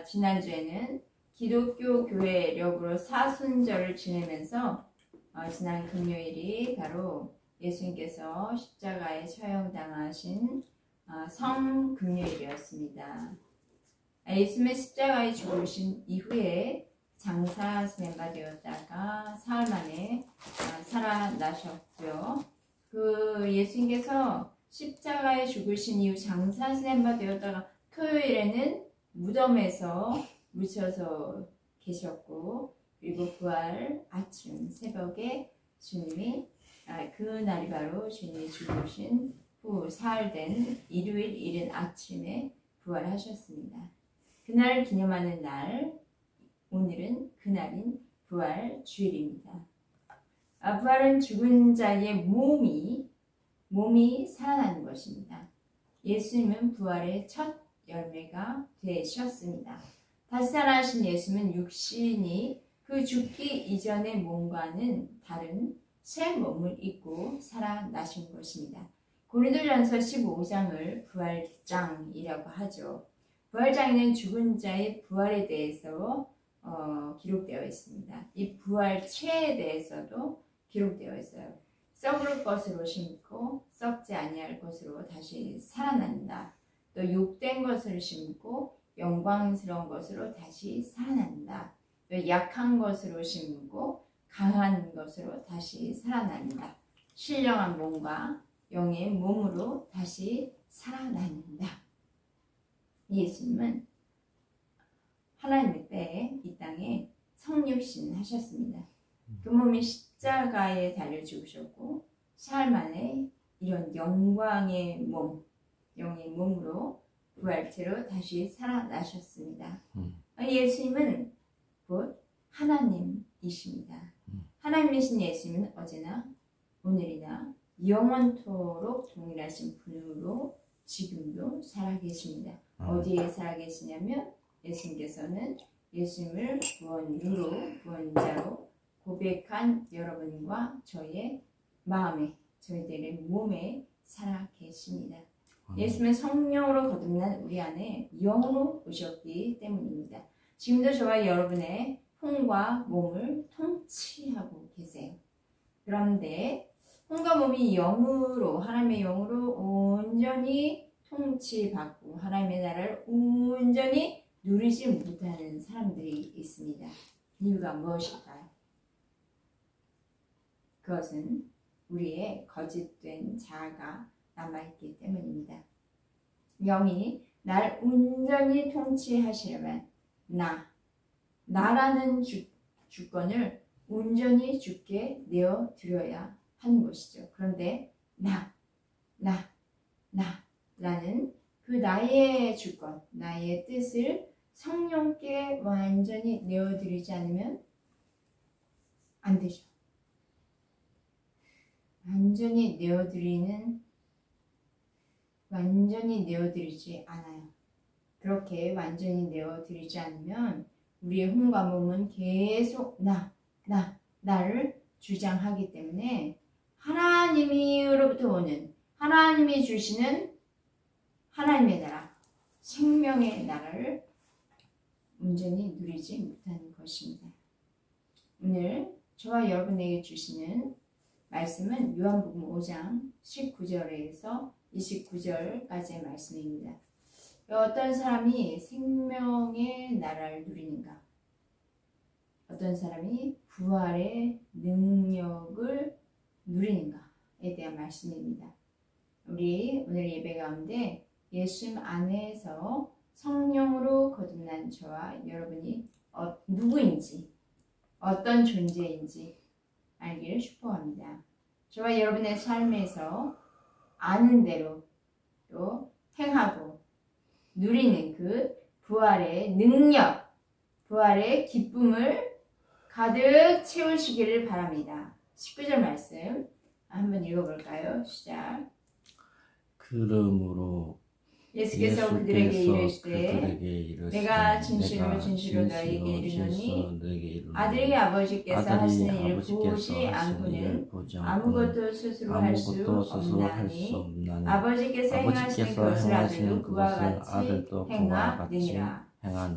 지난주에는 기독교 교회력으로 사순절을 지내면서 지난 금요일이 바로 예수님께서 십자가에 처형당하신 성금요일이었습니다. 예수님의 십자가에 죽으신 이후에 장사스nem바 되었다가 사흘 만에 살아나셨고요. 그 예수님께서 십자가에 죽으신 이후 장사스nem바 되었다가 토요일에는 무덤에서 묻혀서 계셨고, 그리고 부활 아침 새벽에 주님이 그 날이 바로 주님이 죽으신 후 사흘 된 일요일 이른 아침에 부활하셨습니다. 그날을 기념하는 날, 오늘은 그날인 부활 주일입니다. 부활은 죽은 자의 몸이 살아나는 것입니다. 예수님은 부활의 첫 열매가 되셨습니다. 다시 살아나신 예수님은 육신이 그 죽기 이전의 몸과는 다른 새 몸을 입고 살아나신 것입니다. 고린도전서 15장을 부활장이라고 하죠. 부활장에는 죽은 자의 부활에 대해서 기록되어 있습니다. 이 부활체에 대해서도 기록되어 있어요. 썩을 것으로 심고 썩지 아니할 것으로 다시 살아난다. 또 욕된 것을 심고 영광스러운 것으로 다시 살아난다. 또 약한 것으로 심고 강한 것으로 다시 살아난다. 신령한 몸과 영의 몸으로 다시 살아난다. 예수님은 하나님의 때에 이 땅에 성육신 하셨습니다. 그 몸이 십자가에 달려 죽으셨고 사흘 만에 이런 영광의 몸, 영의 몸으로 부활체로 다시 살아나셨습니다. 예수님은 곧 하나님이십니다. 하나님이신 예수님은 어제나 오늘이나 영원토록 동일하신 분으로 지금도 살아계십니다. 어디에 살아계시냐면 예수님께서는 예수님을 구원자로 고백한 여러분과 저의 마음에, 저희들의 몸에 살아계십니다. 예수님은 성령으로 거듭난 우리 안에 영으로 오셨기 때문입니다. 지금도 저와 여러분의 혼과 몸을 통치하고 계세요. 그런데 혼과 몸이 영으로, 하나님의 영으로 온전히 통치받고 하나님의 나라를 온전히 누리지 못하는 사람들이 있습니다. 이유가 무엇일까요? 그것은 우리의 거짓된 자아가 남아있기 때문입니다. 영이 날 온전히 통치하시려면 나라는 주권을 온전히 주께 내어드려야 하는 것이죠. 그런데 나라는 그 나의 주권, 나의 뜻을 성령께 완전히 내어드리지 않으면 안 되죠. 완전히 내어드리지 않아요. 그렇게 완전히 내어드리지 않으면 우리의 혼과 몸은 계속 나를 주장하기 때문에 하나님으로부터 오는, 하나님이 주시는 하나님의 나라, 생명의 나라를 온전히 누리지 못하는 것입니다. 오늘 저와 여러분에게 주시는 말씀은 요한복음 5장 19절에서 29절까지의 말씀입니다. 어떤 사람이 생명의 나라를 누리는가? 어떤 사람이 부활의 능력을 누리는가에 대한 말씀입니다. 우리 오늘 예배 가운데 예수님 안에서 성령으로 거듭난 저와 여러분이 누구인지, 어떤 존재인지 알기를 축복합니다. 저와 여러분의 삶에서 아는 대로 또 행하고 누리는 그 부활의 능력, 부활의 기쁨을 가득 채우시기를 바랍니다. 19절 말씀 한번 읽어볼까요? 시작. 그러므로 예수께서 그들에게 이르시되 내가 진실로 너희에게 이르노니 아들이 아버지께서 하시는 일을 보지 않고는 아무것도 스스로 할 수 없나니 아버지께서 행하시는 것을 아들도 그와 같이 행하느니라.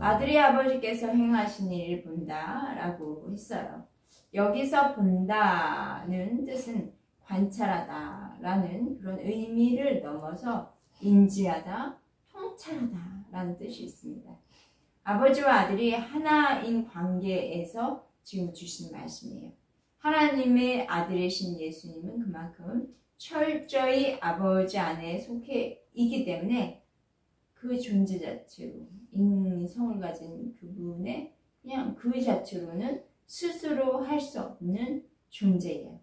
아들이 아버지께서 행하신 일을 본다 라고 했어요. 여기서 본다는 뜻은 관찰하다 라는 그런 의미를 넘어서 인지하다, 통찰하다 라는 뜻이 있습니다. 아버지와 아들이 하나인 관계에서 지금 주신 말씀이에요. 하나님의 아들이신 예수님은 그만큼 철저히 아버지 안에 속해 있기 때문에 그 존재 자체로 인성을 가진 그분의 그냥 그 자체로는 스스로 할 수 없는 존재예요.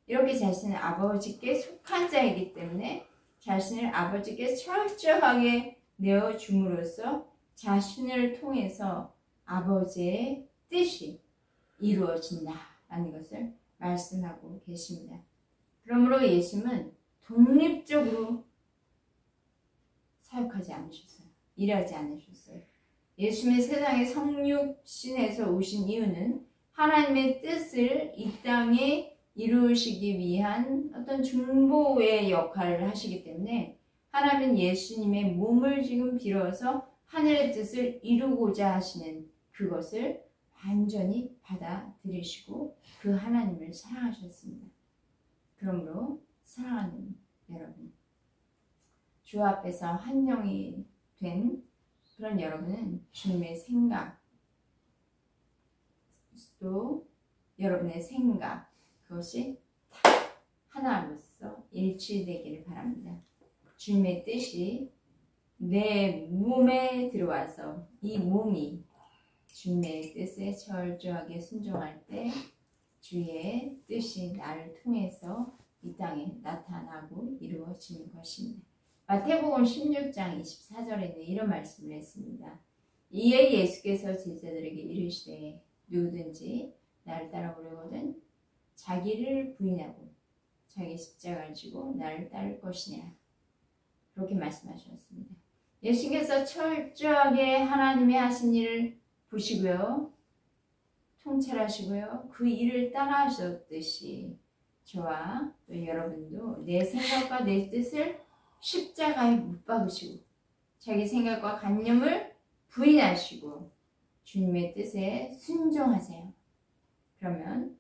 이렇게 자신은 아버지께 속한 자이기 때문에 자신을 아버지께 철저하게 내어줌으로써 자신을 통해서 아버지의 뜻이 이루어진다라는 것을 말씀하고 계십니다. 그러므로 예수님은 독립적으로 사역하지 않으셨어요. 일하지 않으셨어요. 예수님의 세상에 성육신에서 오신 이유는 하나님의 뜻을 이 땅에 이루시기 위한 어떤 중보의 역할을 하시기 때문에 하나님은 예수님의 몸을 지금 빌어서 하늘의 뜻을 이루고자 하시는 그것을 완전히 받아들이시고 그 하나님을 사랑하셨습니다. 그러므로 사랑하는 여러분, 주 앞에서 한 영이 된 그런 여러분은 주님의 생각, 또 여러분의 생각, 그것이 하나로서 일치되기를 바랍니다. 주님의 뜻이 내 몸에 들어와서 이 몸이 주님의 뜻에 철저하게 순종할 때 주의 뜻이 나를 통해서 이 땅에 나타나고 이루어지는 것입니다. 마태복음 16장 24절에는 이런 말씀을 했습니다. 이에 예수께서 제자들에게 이르시되 누구든지 나를 따라오려거든 자기를 부인하고 자기 십자가를 지고 나를 따를 것이냐. 그렇게 말씀하셨습니다. 예수께서 철저하게 하나님이 하신 일을 보시고요. 통찰하시고요. 그 일을 따라하셨듯이 저와 또 여러분도 내 생각과 내 뜻을 십자가에 못 박으시고 자기 생각과 관념을 부인하시고 주님의 뜻에 순종하세요. 그러면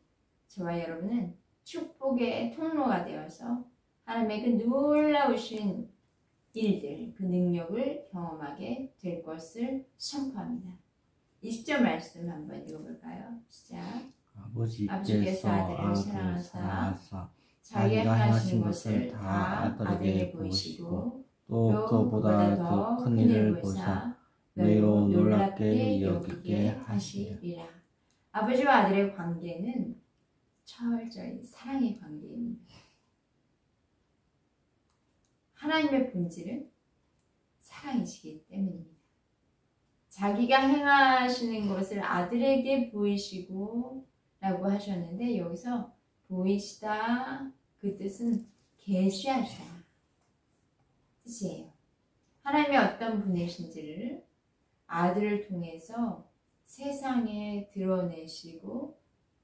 저와 여러분은 축복의 통로가 되어서 하나님의 그 놀라우신 일들, 그 능력을 경험하게 될 것을 선포합니다. 20절 말씀 한번 읽어볼까요? 시작. 아버지께서 아들을 사랑하사 자기가 하신 것을 다 아들에게 보이시고 또 그보다 더 큰 일을 보사 너희로 놀랍게 여기게 하시리라. 아버지와 아들의 관계는 철저히 사랑의 관계입니다. 하나님의 본질은 사랑이시기 때문입니다. 자기가 행하시는 것을 아들에게 보이시고 라고 하셨는데 여기서 보이시다 그 뜻은 계시하시다 뜻이에요. 하나님이 어떤 분이신지를 아들을 통해서 세상에 드러내시고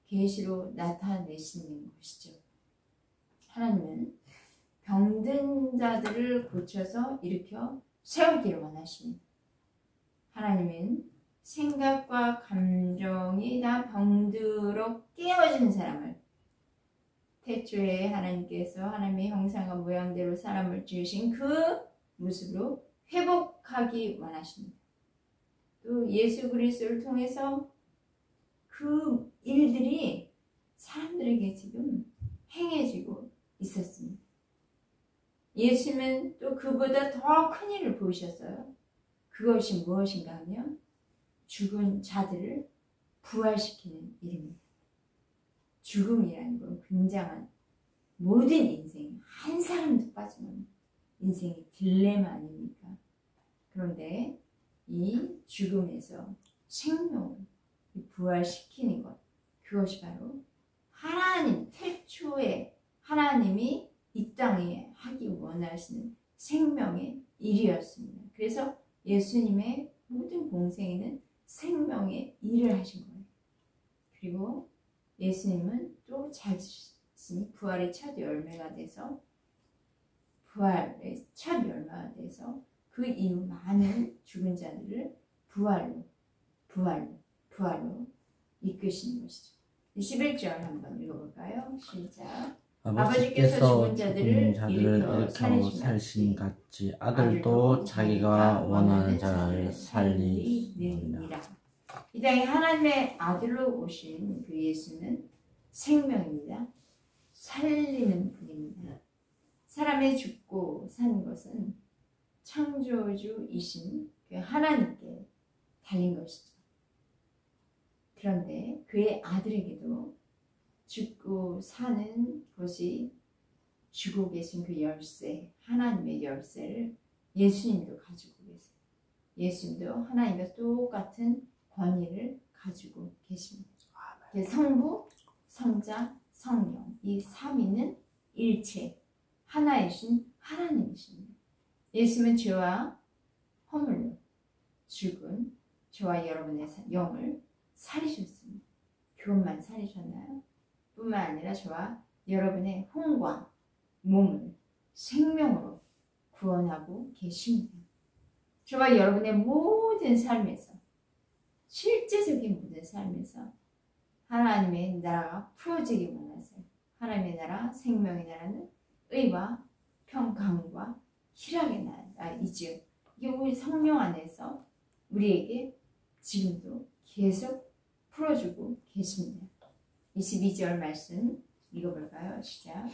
계시로 나타내시는 것이죠. 하나님은 병든 자들을 고쳐서 일으켜 세우기를 원하십니다. 하나님은 생각과 감정이 다 병들어 깨어진 사람을 태초에 하나님께서 하나님의 형상과 모양대로 사람을 지으신 그 모습으로 회복하기 원하십니다. 또 예수 그리스도를 통해서 그 일들이 사람들에게 지금 행해지고 있었습니다. 예수님은 또 그보다 더 큰 일을 보이셨어요. 그것이 무엇인가 하면 죽은 자들을 부활시키는 일입니다. 죽음이라는 건 굉장한 모든 인생, 한 사람도 빠지면 인생의 딜레마 아닙니까? 그런데 이 죽음에서 생명을 부활시키는 것, 그것이 바로 하나님, 태초에 하나님이 이 땅에 하기 원하시는 생명의 일이었습니다. 그래서 예수님의 모든 공생에는 생명의 일을 하신 거예요. 그리고 예수님은 또 자신이 부활의 첫 열매가 돼서 부활의 첫 열매가 돼서 그 이후 많은 죽은 자들을 부활로 이끄시는 것이죠. 11절 한번 읽어볼까요? 시작. 아버지께서 죽은 자들을 일으켜 살리신 같이 아들도 자기가 원하는 자를 살리느니라. 이 땅에 하나님의 아들로 오신 그 예수는 생명입니다. 살리는 분입니다. 사람의 죽고 사는 것은 창조주이신 그 하나님께 달린 것이죠. 그런데 그의 아들에게도 죽고 사는 것이 주고 계신 그 열쇠, 하나님의 열쇠를 예수님도 가지고 계세요. 예수님도 하나님과 똑같은 권위를 가지고 계십니다. 성부, 성자, 성령 이 삼위는 일체 하나이신 하나님이십니다. 예수님은 죄와 허물로 죽은 저와 여러분의 영을 살리셨습니다. 그것만 살리셨나요? 뿐만 아니라 저와 여러분의 혼과 몸을 생명으로 구원하고 계십니다. 저와 여러분의 모든 삶에서, 실제적인 모든 삶에서 하나님의 나라가 풀어지기 원하세요. 하나님의 나라, 생명의 나라는 의와 평강과 희락의 나라이지요. 이게 우리 성령 안에서 우리에게 지금도 계속 풀어주고 계십니다. 22절 말씀 읽어볼까요? 시작.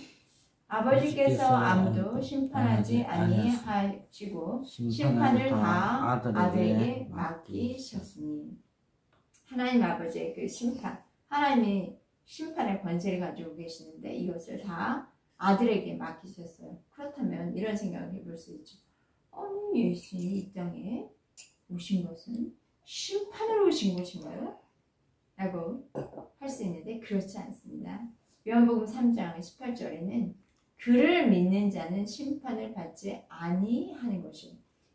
아버지께서 아무도 심판하지 아니하시고 심판을 다 아들에게 맡기셨으니. 하나님 아버지의 그 심판, 하나님이 심판의 권세를 가지고 계시는데 이것을 다 아들에게 맡기셨어요. 그렇다면 이런 생각을 해볼 수 있죠. 아니, 예수님이 이 땅에 오신 것은 심판으로 오신 것인가요? 라고 할 수 있는데 그렇지 않습니다. 요한복음 3장 18절에는 그를 믿는 자는 심판을 받지 아니하는 것이요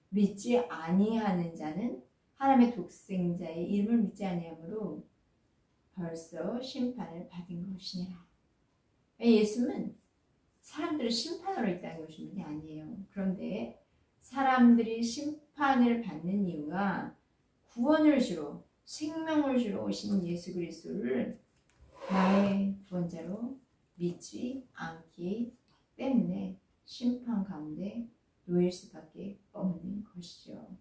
믿지 아니하는 자는 하나님의 독생자의 이름을 믿지 아니하므로 벌써 심판을 받은 것이니라. 예수는 사람들을 심판으로 이 땅에 오신 분이 아니에요. 그런데 사람들이 심판을 받는 이유가 구원을 주러, 생명을 주러 오신 예수 그리스도를 나의 구원자로 믿지 않기 때문에 심판 가운데 놓일 수밖에 없는 것이죠.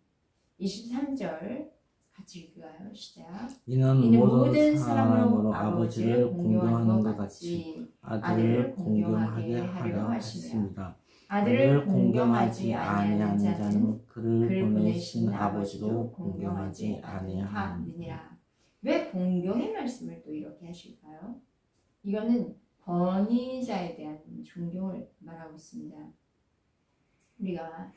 23절 같이 읽어요. 시작. 이는 모든 사람으로 아버지를 공경하는 것 같이 아들을 공경하게 하려 하십니다. 아들을 공경하지 아니하는 자는 그를 보내신 아버지도 공경하지 아니하느니라. 왜 공경의 말씀을 또 이렇게 하실까요? 이거는 권위자에 대한 존경을 말하고 있습니다. 우리가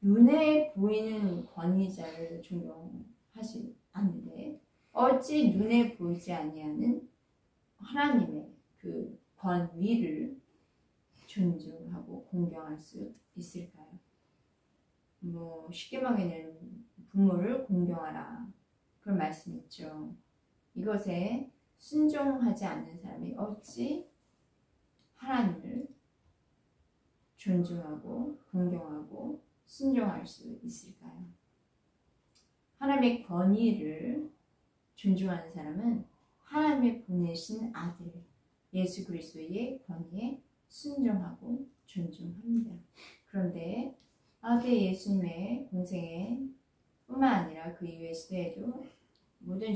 눈에 보이는 권위자를 존경하지 않는데 어찌 눈에 보이지 아니하는 하나님의 그 권위를 존중하고 공경할 수 있을까요? 쉽게 말하면 부모를 공경하라 그런 말씀이 있죠. 이것에 순종하지 않는 사람이 어찌 하나님을 존중하고 공경하고 순종할 수 있을까요? 하나님의 권위를 존중하는 사람은 하나님의 보내신 아들 예수 그리스도의 권위에 순종하고 존중합니다. 그런데 아들 예수님의 공생에 뿐만 아니라 그 이후의 시대에도 모든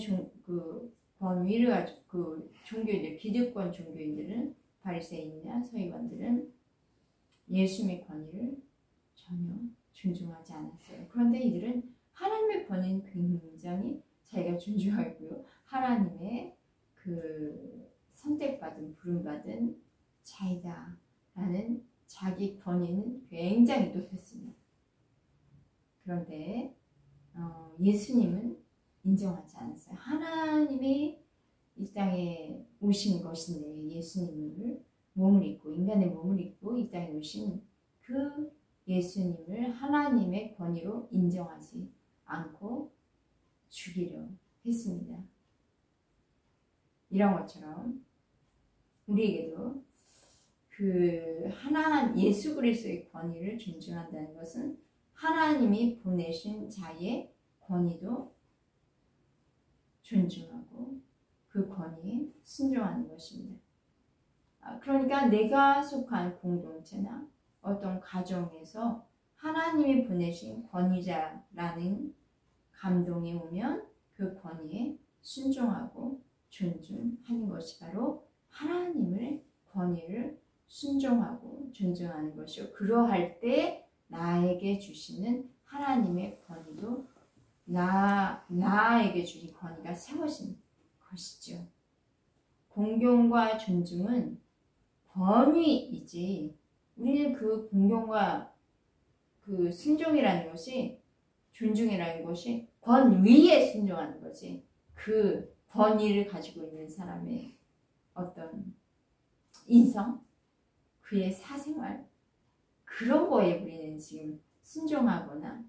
권위를 가지고 그 종교인들, 기득권 종교인들은 바리새인이나 서기관들은 예수님의 권위를 전혀 존중하지 않았어요. 그런데 이들은 하나님의 권위는 굉장히 자기가 존중하고요. 하나님의 그 선택받은 부름받은 자이다라는 자기 권위는 굉장히 높였습니다. 그런데 예수님은 인정하지 않았어요. 하나님이 이 땅에 오신 것인데 예수님을 몸을 입고 인간의 몸을 입고 이 땅에 오신 그 예수님을 하나님의 권위로 인정하지 않고 죽이려 했습니다. 이런 것처럼 우리에게도 그 예수 그리스도의 권위를 존중한다는 것은 하나님이 보내신 자의 권위도 존중하고 그 권위에 순종하는 것입니다. 그러니까 내가 속한 공동체나 어떤 가정에서 하나님이 보내신 권위자라는 감동이 오면 그 권위에 순종하고 존중하는 것이 바로 하나님의 권위를 순종하고 존중하는 것이요. 그러할 때 나에게 주시는 하나님의 권위도 나에게 주신 권위가 세워진 것이죠. 공경과 존중은 권위이지 우리는 그 공경과 그 순종이라는 것이 존중이라는 것이 권위에 순종하는 거지 그 권위를 가지고 있는 사람의 어떤 인성, 그의 사생활 그런 거에 우리는 지금 순종하거나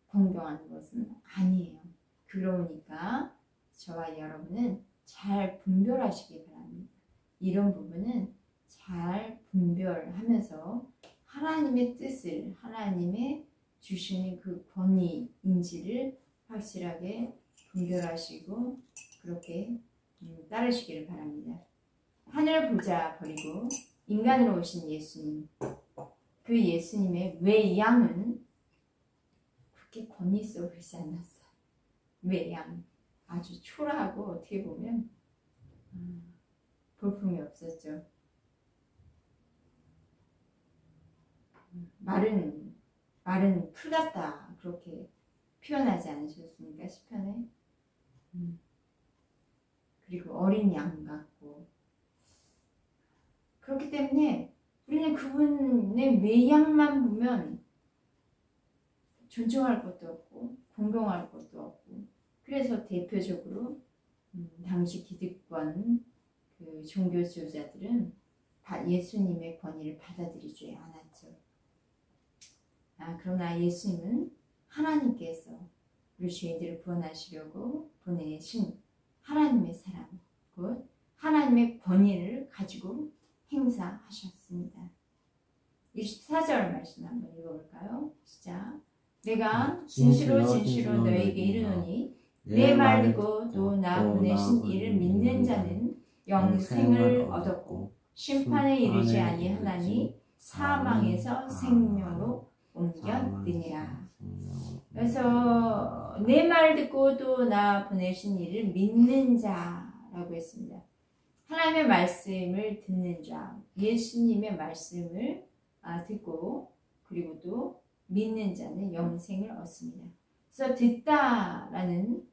공경하는 것은 아니에요. 그러니까 저와 여러분은 잘 분별하시기 바랍니다. 이런 부분은 잘 분별하면서 하나님의 뜻을 하나님의 주시는 그 권위인지를 확실하게 분별하시고 그렇게 따르시기를 바랍니다. 하늘 보자 버리고 인간으로 오신 예수님, 그 예수님의 외양은 그렇게 권위 있어 보이지 않았어요. 외양 아주 초라하고 어떻게 보면 볼품이 없었죠. 말은 풀 같다 그렇게 표현하지 않으셨습니까? 시편에. 그리고 어린 양 같고 그렇기 때문에 우리는 그분의 외양만 보면 존중할 것도 없고 공경할 것도 없고 그래서 대표적으로 당시 기득권 그 종교 지도자들은 예수님의 권위를 받아들이지 않았죠. 그러나 예수님은 하나님께서 우리 죄인들을 구원하시려고 보내신 하나님의 사람, 곧 하나님의 권위를 가지고 행사하셨습니다. 24절 말씀 한번 읽어볼까요? 시작. 내가 진실로 너에게 이르노니 내 말 듣고 또 나 보내신 이를 믿는 자는 영생을 얻었고 심판에 이르지 아니하나니 사망에서 생명으로 옮겼느니라. 그래서 내 말 듣고 또 나 보내신 이를 믿는 자라고 했습니다. 하나님의 말씀을 듣는 자, 예수님의 말씀을 듣고 그리고 또 믿는 자는 영생을 얻습니다. 그래서 듣다라는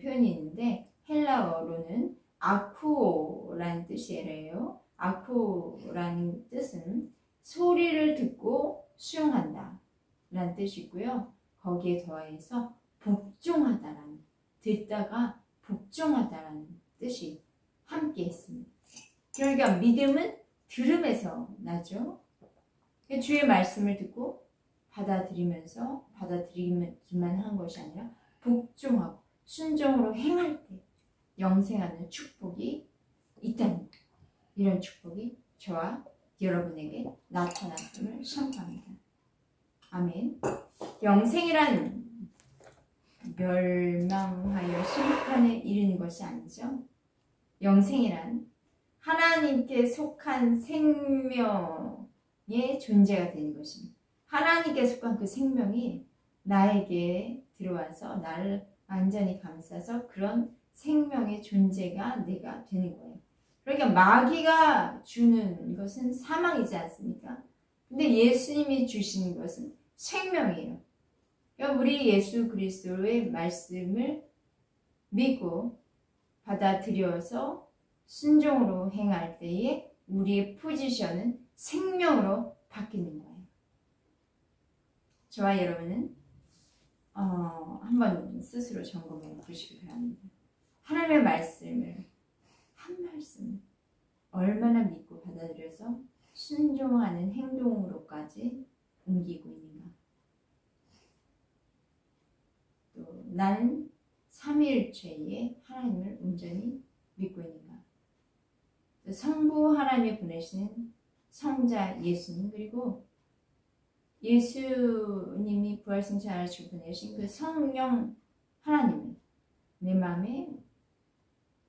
표현이 있는데 헬라어로는 아쿠오라는 뜻이에요. 아쿠라는 뜻은 소리를 듣고 수용한다 라는 뜻이 있고요. 거기에 더해서 복종하다라는, 듣다가 복종하다라는 뜻이 함께 있습니다. 그러니까 믿음은 들음에서 나죠. 주의 말씀을 듣고 받아들이면서 받아들이기만 한 것이 아니라 복종하고 순종으로 행할 때 영생하는 축복이 있다는, 이런 축복이 저와 여러분에게 나타났음을 선포합니다. 아멘. 영생이란 멸망하여 심판에 이르는 것이 아니죠. 영생이란 하나님께 속한 생명의 존재가 되는 것입니다. 하나님께 속한 그 생명이 나에게 들어와서 나를 완전히 감싸서 그런 생명의 존재가 내가 되는 거예요. 그러니까 마귀가 주는 것은 사망이지 않습니까? 근데 예수님이 주시는 것은 생명이에요. 그러니까 우리 예수 그리스도의 말씀을 믿고 받아들여서 순종으로 행할 때에 우리의 포지션은 생명으로 바뀌는 거예요. 저와 여러분은 한번 스스로 점검해 보시기 바랍니다. 하나님의 말씀을 한 말씀 얼마나 믿고 받아들여서 순종하는 행동으로까지 옮기고 있는가? 또 나는 삼위일체의 하나님을 온전히 믿고 있는가? 성부 하나님이 보내시는 성자 예수님, 그리고 예수님이 부활승천하시고 보내신 그 성령 하나님을 내 마음에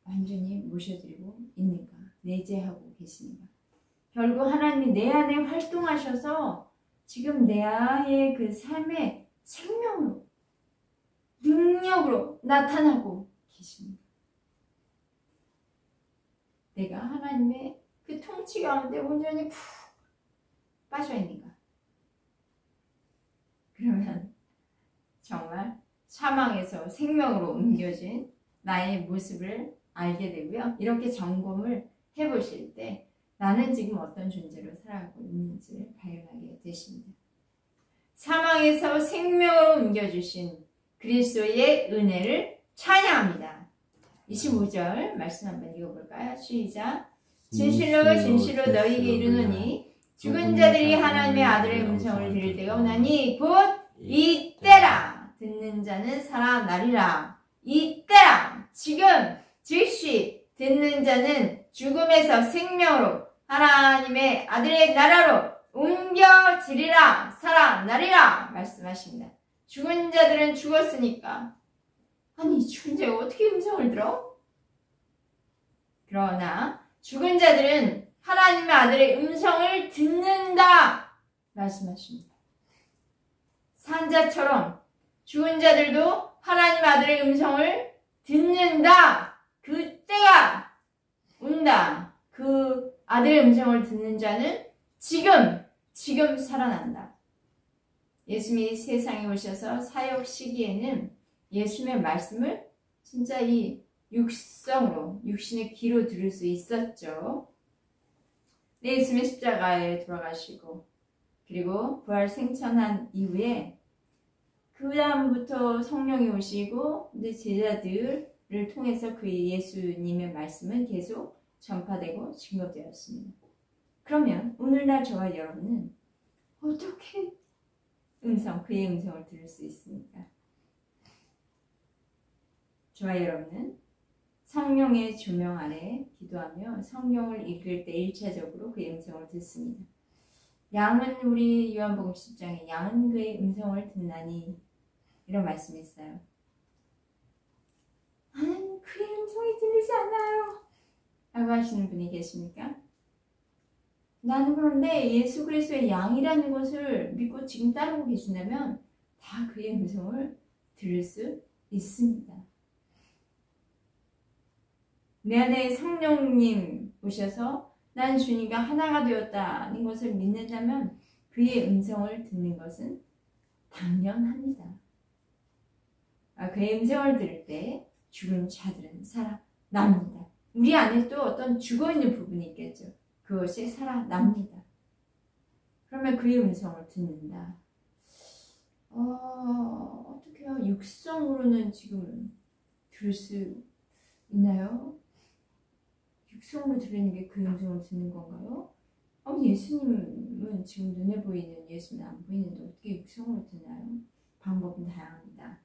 완전히 모셔드리고 있는가, 내재하고 계시는가. 결국 하나님이 내 안에 활동하셔서 지금 내 아이의 그 삶의 생명으로, 능력으로 나타나고 계십니다. 내가 하나님의 그 통치 가운데 온전히 푹 빠져 있는가. 그러면 정말 사망에서 생명으로 옮겨진 나의 모습을 알게 되고요. 이렇게 점검을 해보실 때 나는 지금 어떤 존재로 살아가고 있는지를 발견하게 되십니다. 사망에서 생명으로 옮겨주신 그리스도의 은혜를 찬양합니다. 25절 말씀 한번 읽어볼까요? 시작. 진실로 진실로 너희에게 이르노니 죽은 자들이 하나님의 아들의 음성을 들을 때가 오나니 곧 이때라. 듣는 자는 살아나리라. 이때라. 지금 즉시 듣는 자는 죽음에서 생명으로 하나님의 아들의 나라로 옮겨지리라. 살아나리라. 말씀하십니다. 죽은 자들은 죽었으니까. 아니, 죽은 자가 어떻게 음성을 들어? 그러나 죽은 자들은 하나님의 아들의 음성을 듣는다. 말씀하십니다. 산자처럼 죽은 자들도 하나님의 아들의 음성을 듣는다. 그때가 온다. 그 아들의 음성을 듣는 자는 지금 살아난다. 예수님이 세상에 오셔서 사역 시기에는 예수님의 말씀을 진짜 이 육성으로, 육신의 귀로 들을 수 있었죠. 예수님의 십자가에 돌아가시고 그리고 부활 생천한 이후에 그 다음부터 성령이 오시고 이제 제자들을 통해서 그 예수님의 말씀은 계속 전파되고 증거되었습니다. 그러면 오늘날 저와 여러분은 어떻게 그의 음성을 들을 수 있습니까? 저와 여러분은 성령의 조명 아래 기도하며 성경을 읽을 때 1차적으로 그의 음성을 듣습니다. 양은 우리 요한복음 10장에 양은 그의 음성을 듣나니 이런 말씀이 있어요. 나는 그의 음성이 들리지 않아요 라고 하시는 분이 계십니까? 나는 그런데 예수 그리스도의 양이라는 것을 믿고 지금 따르고 계신다면 다 그의 음성을 들을 수 있습니다. 내 안에 성령님 오셔서 난 주님과 하나가 되었다는 것을 믿는다면 그의 음성을 듣는 것은 당연합니다. 그의 음성을 들을 때 죽은 자들은 살아납니다. 우리 안에 또 어떤 죽어있는 부분이 있겠죠. 그것이 살아납니다. 그러면 그의 음성을 듣는다. 어떻게요? 육성으로는 지금 들을 수 있나요? 육성으로 들리는 게 그 음성을 듣는 건가요? 예수님은 지금 눈에 보이는 예수는 안 보이는데 어떻게 육성으로 듣나요? 방법은 다양합니다.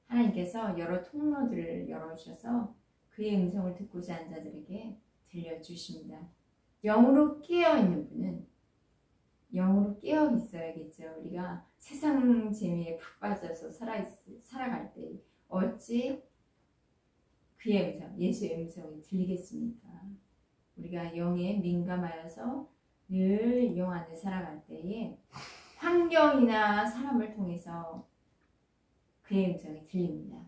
하나님께서 여러 통로들을 열어주셔서 그의 음성을 듣고자 하는 자들에게 들려주십니다. 영으로 깨어있는 분은 영으로 깨어 있어야겠죠. 우리가 세상 재미에 푹 빠져서 살아갈 때 어찌 그의 음성, 예수의 음성이 들리겠습니까? 우리가 영에 민감하여서 늘 영 안에 살아갈 때에 환경이나 사람을 통해서 그의 음성이 들립니다.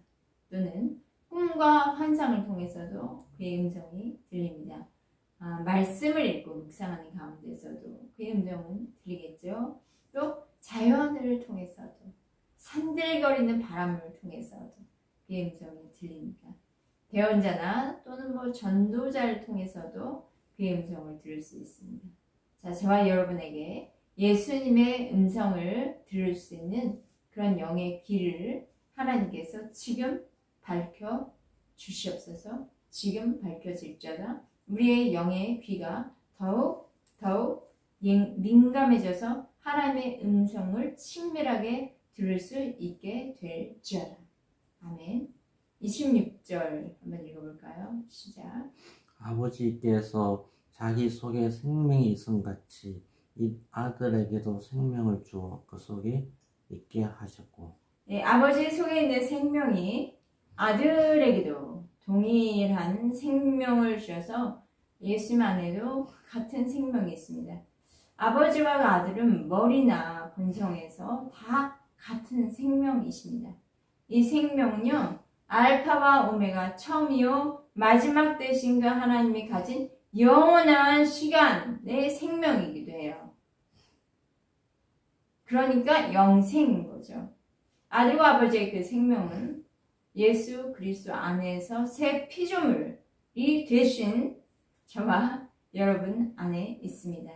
또는 꿈과 환상을 통해서도 그의 음성이 들립니다. 말씀을 읽고 묵상하는 가운데서도 그의 음성은 들리겠죠. 또 자연을 통해서도 산들거리는 바람을 통해서도 그의 음성이 들립니다. 대언자나 또는 전도자를 통해서도 그의 음성을 들을 수 있습니다. 자, 저와 여러분에게 예수님의 음성을 들을 수 있는 그런 영의 귀를 하나님께서 지금 밝혀 주시옵소서. 지금 밝혀질자가 우리의 영의 귀가 더욱 민감해져서 하나님의 음성을 친밀하게 들을 수 있게 될지어다. 아멘. 26절 한번 읽어볼까요? 시작. 아버지께서 자기 속에 생명이 있음같이 이 아들에게도 생명을 주어 그 속에 있게 하셨고. 아버지 속에 있는 생명이 아들에게도 동일한 생명을 주셔서 예수님 안에도 같은 생명이 있습니다. 아버지와 아들은 머리나 본성에서 다 같은 생명이십니다. 이 생명은요, 알파와 오메가, 처음이요 마지막 되신 그 하나님이 가진 영원한 시간의 생명이기도 해요. 그러니까 영생인 거죠. 아들과 아버지의 그 생명은 예수 그리스도 안에서 새 피조물이 되신 저와 여러분 안에 있습니다.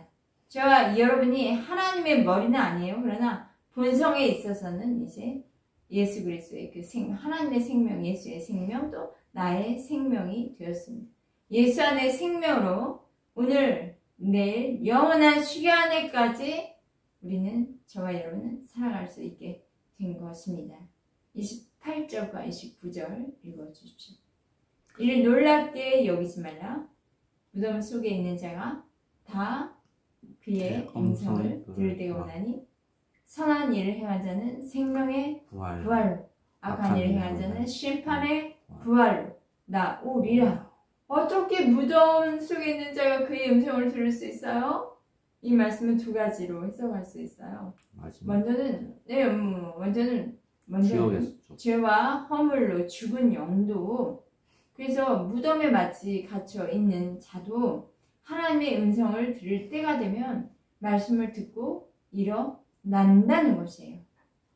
저와 여러분이 하나님의 머리는 아니에요. 그러나 본성에 있어서는 이제 예수 그리스도의 그 하나님의 생명, 예수의 생명도 나의 생명이 되었습니다. 예수 안의 생명으로 오늘, 내일, 영원한 시간에까지 우리는, 저와 여러분은 살아갈 수 있게 된 것입니다. 28절과 29절 읽어주십시오. 이를 놀랍게 여기지 말라. 무덤 속에 있는 자가 다 그의 음성을 들을 때가 오나니 선한 일을 행한 자는 생명의 부활로, 악한 일을 행한 자는 심판의 부활로 나오리라. 어떻게 무덤 속에 있는 자가 그의 음성을 들을 수 있어요? 이 말씀은 두 가지로 해석할 수 있어요. 먼저는 죄와 허물로 죽은 영도, 그래서 무덤에 마치 갇혀 있는 자도 하나님의 음성을 들을 때가 되면 말씀을 듣고 일어난다는 것이에요.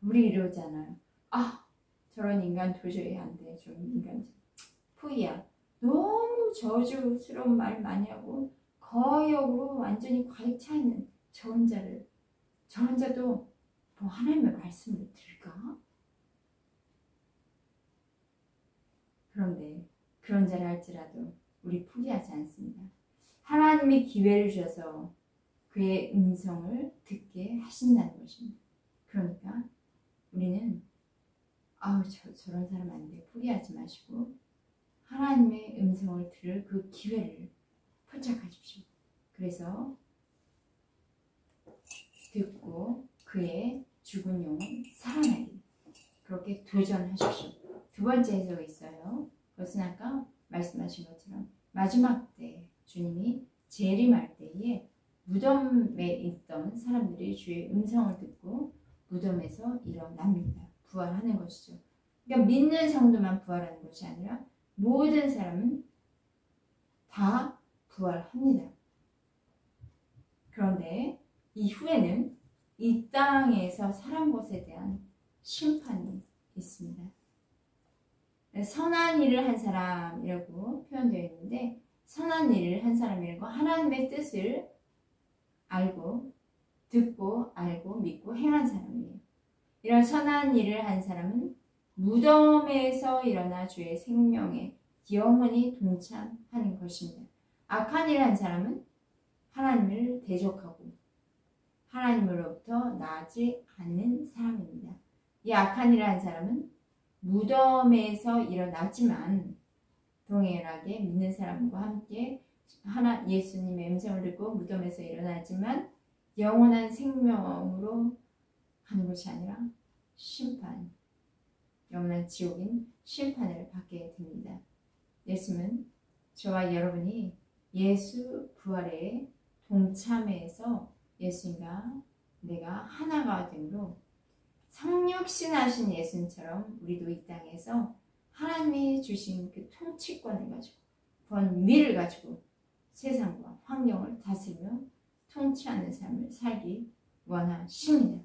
우리 이러잖아요. 아, 저런 인간 도저히 안 돼. 좀 인간 푸이야. 너무 저주스러운 말 많이 하고 거역으로 완전히 가득 차 있는 저 혼자도 뭐 하나님의 말씀을 들을까? 그런데 그런 자를 할지라도 우리 포기하지 않습니다. 하나님이 기회를 주셔서 그의 음성을 듣게 하신다는 것입니다. 그러니까 우리는 저런 사람 안 돼. 포기하지 마시고 하나님의 음성을 들을 그 기회를 포착하십시오. 그래서 듣고 그의 죽은 영은 살아나기, 그렇게 도전하십시오. 두 번째 해석이 있어요. 그것은 아까 말씀하신 것처럼 마지막 때 주님이 재림할 때에 무덤에 있던 사람들이 주의 음성을 듣고 무덤에서 일어납니다. 부활하는 것이죠. 그러니까 믿는 성도만 부활하는 것이 아니라 모든 사람은 다 부활합니다. 그런데 이후에는 이 땅에서 살한 것에 대한 심판이 있습니다. 선한 일을 한 사람이라고 표현되어 있는데, 선한 일을 한 사람이라고 하나님의 뜻을 알고, 듣고, 알고, 믿고, 행한 사람이에요. 이런 선한 일을 한 사람은 무덤에서 일어나 주의 생명에 영원히 동참하는 것입니다. 악한 일을 한 사람은 하나님을 대적하고 하나님으로부터 나아지 않는 사람입니다. 이 악한 일을 한 사람은 무덤에서 일어나지만 동일하게 믿는 사람과 함께 예수님의 음성을 듣고 무덤에서 일어나지만 영원한 생명으로 가는 것이 아니라 심판, 영원한 지옥인 심판을 받게 됩니다. 예수는 저와 여러분이 예수 부활에 동참해서 예수님과 내가 하나가 되므로 성육신하신 예수님처럼 우리도 이 땅에서 하나님이 주신 그 통치권을 가지고 권위를 가지고 세상과 환경을 다스리며 통치하는 삶을 살기 원하십니다.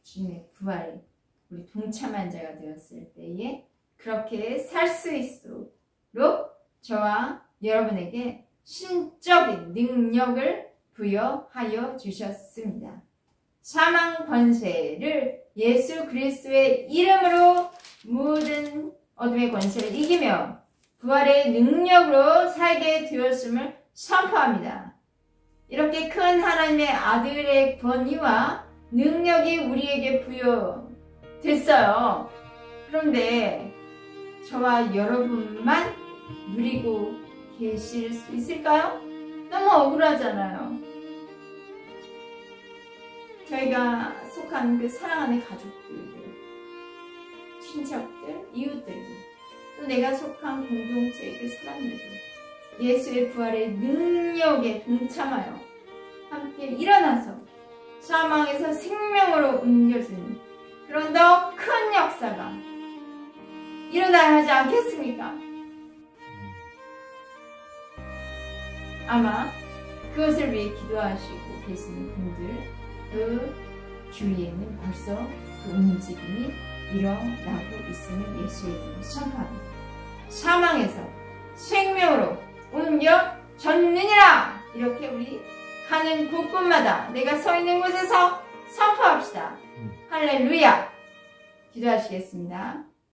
주님의 부활에 우리 동참한 자가 되었을 때에 그렇게 살 수 있도록 저와 여러분에게 신적인 능력을 부여하여 주셨습니다. 사망 권세를 예수 그리스도의 이름으로 모든 어둠의 권세를 이기며 부활의 능력으로 살게 되었음을 선포합니다. 이렇게 큰 하나님의 아들의 권위와 능력이 우리에게 부여됐어요. 그런데 저와 여러분만 누리고 계실 수 있을까요? 너무 억울하잖아요. 저희가 속한 그 사랑하는 가족들도, 친척들, 이웃들도, 또 내가 속한 공동체의 그 사람들도 예수의 부활의 능력에 동참하여 함께 일어나서 사망에서 생명으로 옮겨지는 그런 더 큰 역사가 일어나야 하지 않겠습니까? 아마 그것을 위해 기도하시고 계시는 분들 그 주위에는 벌써 그 움직임이 일어나고 있음을 예수의 이름으로 선포합니다. 사망에서 생명으로 옮겨졌느니라. 이렇게 우리 가는 곳곳마다 내가 서 있는 곳에서 선포합시다. 할렐루야. 기도하시겠습니다.